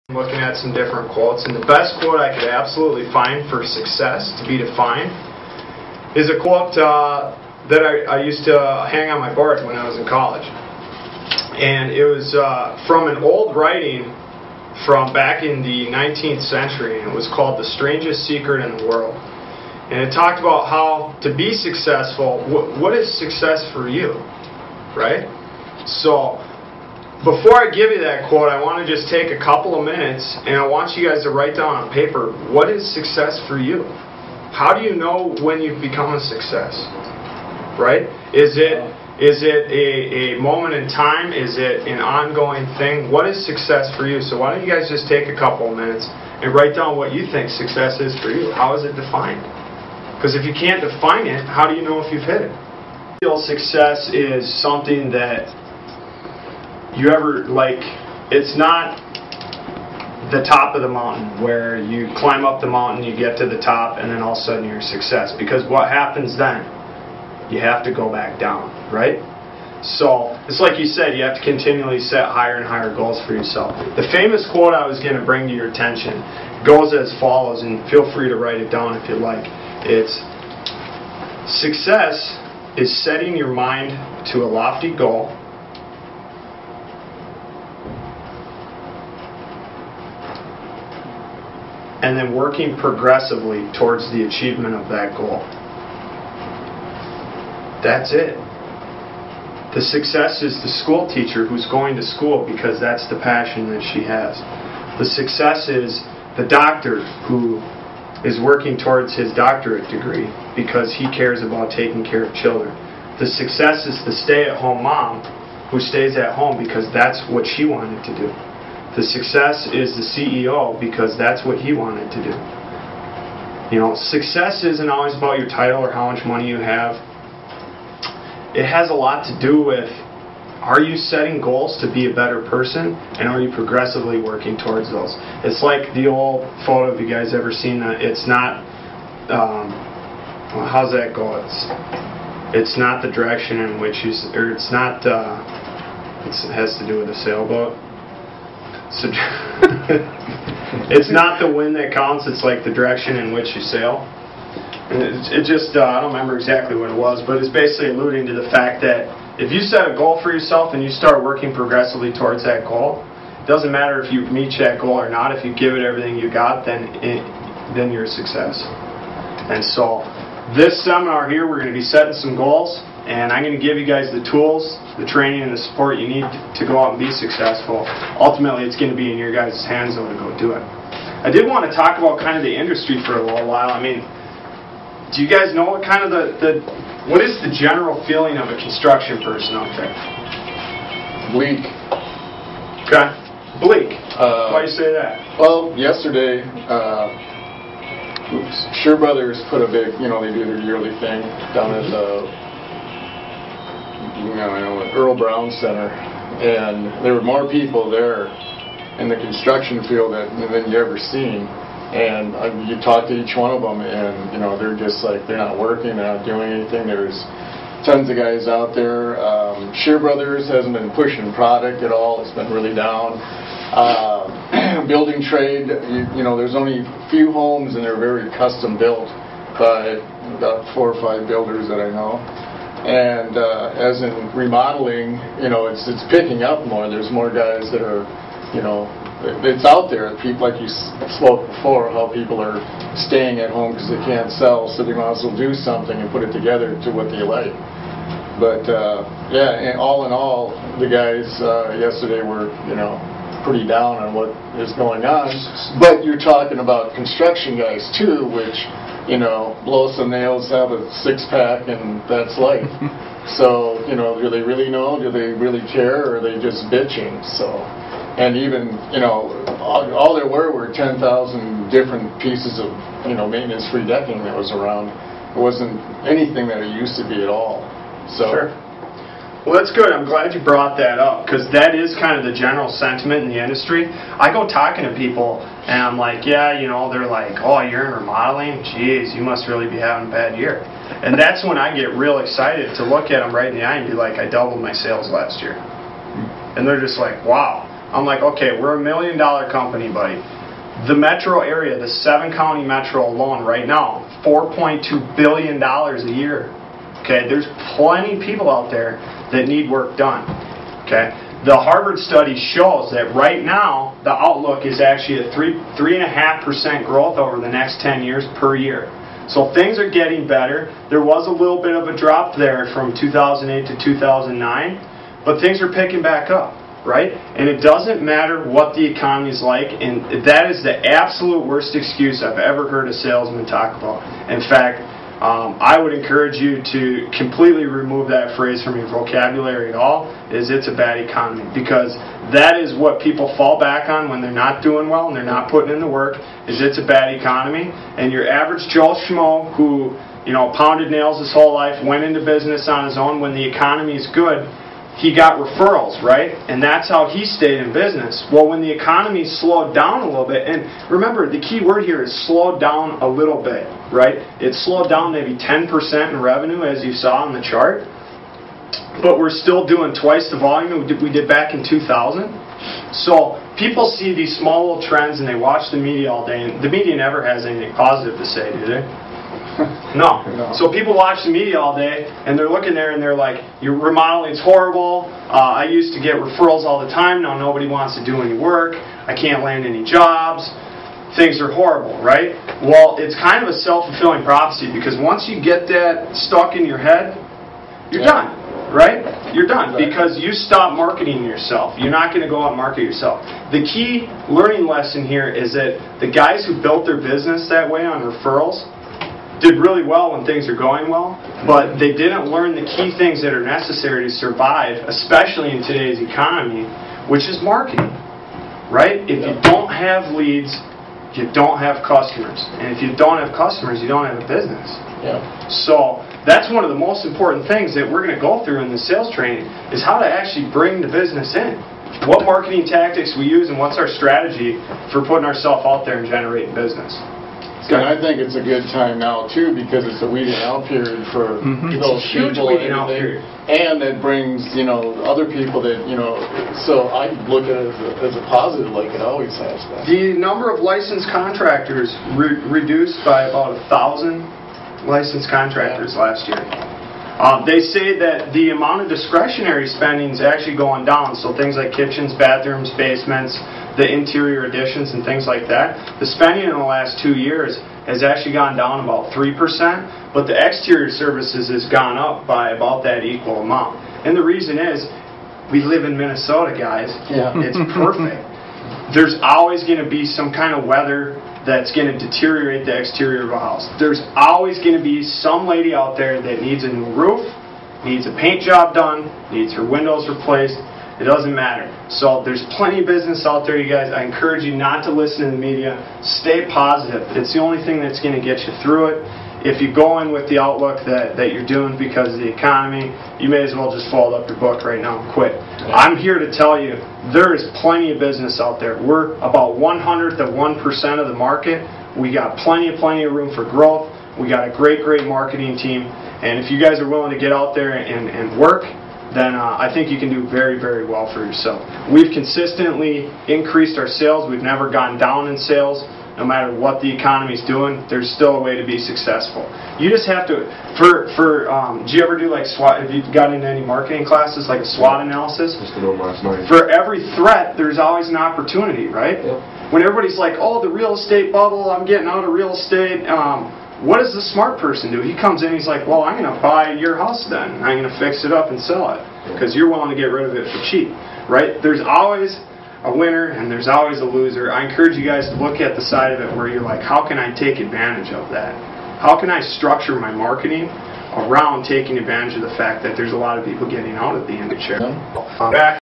Looking at some different quotes, and the best quote I could absolutely find for success to be defined is a quote that I used to hang on my board when I was in college. And it was from an old writing from back in the 19th century, and it was called The Strangest Secret in the World. And it talked about how to be successful, what is success for you, right? So before I give you that quote, I want to just take a couple of minutes and I want you guys to write down on paper, what is success for you? How do you know when you've become a success? Right? Is it a moment in time? Is it an ongoing thing? What is success for you? So why don't you guys just take a couple of minutes and write down what you think success is for you? How is it defined? Because if you can't define it, how do you know if you've hit it? Real success is something that you ever, like, it's not the top of the mountain where you climb up the mountain, you get to the top, and then all of a sudden you're a success. Because what happens then? You have to go back down, right? So, it's like you said, you have to continually set higher and higher goals for yourself. The famous quote I was going to bring to your attention goes as follows, and feel free to write it down if you like. It's, success is setting your mind to a lofty goal, and then working progressively towards the achievement of that goal. That's it. The success is the school teacher who's going to school because that's the passion that she has. The success is the doctor who is working towards his doctorate degree because he cares about taking care of children. The success is the stay-at-home mom who stays at home because that's what she wanted to do. The success is the CEO because that's what he wanted to do. You know, success isn't always about your title or how much money you have. It has a lot to do with, are you setting goals to be a better person, and are you progressively working towards those? It's like the old photo, if you guys ever seen that, it's not, well, how's that go? It's not the direction in which you, or it's not, it has to do with a sailboat. So it's not the wind that counts, it's like the direction in which you sail. And it just, I don't remember exactly what it was, but it's basically alluding to the fact that if you set a goal for yourself and you start working progressively towards that goal, it doesn't matter if you meet that goal or not. If you give it everything you got, then you're a success. And so this seminar here, we're going to be setting some goals, and I'm going to give you guys the tools, the training, and the support you need to go out and be successful. Ultimately, it's going to be in your guys' hands, though, to go do it. I did want to talk about kind of the industry for a little while. I mean, do you guys know what kind of what is the general feeling of a construction person out there? Bleak. Okay. Bleak. Why do you say that? Well, yesterday, Sure Brothers put a big, they do their yearly thing down at the Earl Brown Center, and there were more people there in the construction field than you ever seen. And you talk to each one of them, and they're just like, they're not working, they're not doing anything. There's tons of guys out there. Sure Brothers hasn't been pushing product at all. It's been really down. Building trade, there's only a few homes, and they're very custom built by about 4 or 5 builders that I know. And as in remodeling, it's picking up more. There's more guys that are, it's out there. People, like you spoke before, how people are staying at home because they can't sell, so they might as well do something and put it together to what they like. But yeah, and all in all, the guys yesterday were, pretty down on what is going on. But you're talking about construction guys too, which, blow some nails, have a 6-pack, and that's life. So, do they really know? Do they really care? Or are they just bitching? So. And even, all there were 10,000 different pieces of, maintenance-free decking that was around. It wasn't anything that it used to be at all. So. Sure. Well, that's good. I'm glad you brought that up, because that is kind of the general sentiment in the industry. I go talking to people, and I'm like, yeah, they're like, oh, you're in remodeling? Jeez, you must really be having a bad year. And that's when I get real excited to look at them right in the eye and be like, I doubled my sales last year. And they're just like, wow. I'm like, okay, we're $1 million company, buddy. The metro area, the 7-county metro alone right now, $4.2 billion a year. Okay, there's plenty of people out there that need work done. Okay, the Harvard study shows that right now the outlook is actually a 3.5% growth over the next 10 years per year. So things are getting better. There was a little bit of a drop there from 2008 to 2009, but things are picking back up. Right? And it doesn't matter what the economy is like, and that is the absolute worst excuse I've ever heard a salesman talk about. In fact, I would encourage you to completely remove that phrase from your vocabulary at all, is it's a bad economy. Because that is what people fall back on when they're not doing well and they're not putting in the work, is it's a bad economy. And your average Joe Schmo who, pounded nails his whole life, went into business on his own when the economy is good, he got referrals, right? And that's how he stayed in business. Well, when the economy slowed down a little bit, and remember, the key word here is slowed down a little bit, right? It slowed down maybe 10% in revenue, as you saw on the chart, but we're still doing twice the volume we did back in 2000. So people see these small little trends and they watch the media all day, and the media never has anything positive to say, do they? No. So people watch the media all day and they're looking there and they're like, your remodeling's horrible. I used to get referrals all the time. Now nobody wants to do any work. I can't land any jobs. Things are horrible, right? Well, it's kind of a self-fulfilling prophecy, because once you get that stuck in your head, you're done, right? You're done, because you stop marketing yourself. You're not going to go out and market yourself. The key learning lesson here is that the guys who built their business that way on referrals did really well when things are going well, but they didn't learn the key things that are necessary to survive, especially in today's economy, which is marketing, right? If you don't have leads, you don't have customers. And if you don't have customers, you don't have a business. Yeah. So that's one of the most important things that we're going to go through in the sales training, is how to actually bring the business in. What marketing tactics we use and what's our strategy for putting ourselves out there and generating business. And I think it's a good time now too, because it's a weeding out period for those people and everything, and it brings other people that So I look at it as a positive, like it always has been. The number of licensed contractors reduced by about 1,000 licensed contractors last year. They say that the amount of discretionary spending is actually going down. So things like kitchens, bathrooms, basements, the interior additions and things like that. The spending in the last 2 years has actually gone down about 3%, but the exterior services has gone up by about that equal amount. And the reason is, we live in Minnesota, guys. Yeah. It's perfect. There's always going to be some kind of weather that's going to deteriorate the exterior of a house. There's always going to be some lady out there that needs a new roof, needs a paint job done, needs her windows replaced. It doesn't matter. So there's plenty of business out there, you guys. I encourage you not to listen to the media. Stay positive. It's the only thing that's going to get you through it. If you go in with the outlook that you're doing because of the economy, you may as well just fold up your book right now and quit. I'm here to tell you, there is plenty of business out there. We're about 1/100th of 1% of the market. We got plenty of room for growth. We got a great marketing team. And if you guys are willing to get out there and work, then I think you can do very, very well for yourself. We've consistently increased our sales. We've never gone down in sales. No matter what the economy's doing, there's still a way to be successful. You just have to, do you ever do like SWOT, have you gotten into any marketing classes, like a SWOT analysis? Just did one last night. For every threat, there's always an opportunity, right? Yep. When everybody's like, oh, the real estate bubble, I'm getting out of real estate, what does the smart person do? He comes in, he's like, well, I'm going to buy your house then. I'm going to fix it up and sell it because you're willing to get rid of it for cheap, right? There's always a winner and there's always a loser. I encourage you guys to look at the side of it where you're like, how can I take advantage of that? How can I structure my marketing around taking advantage of the fact that there's a lot of people getting out at the end of the chair? Back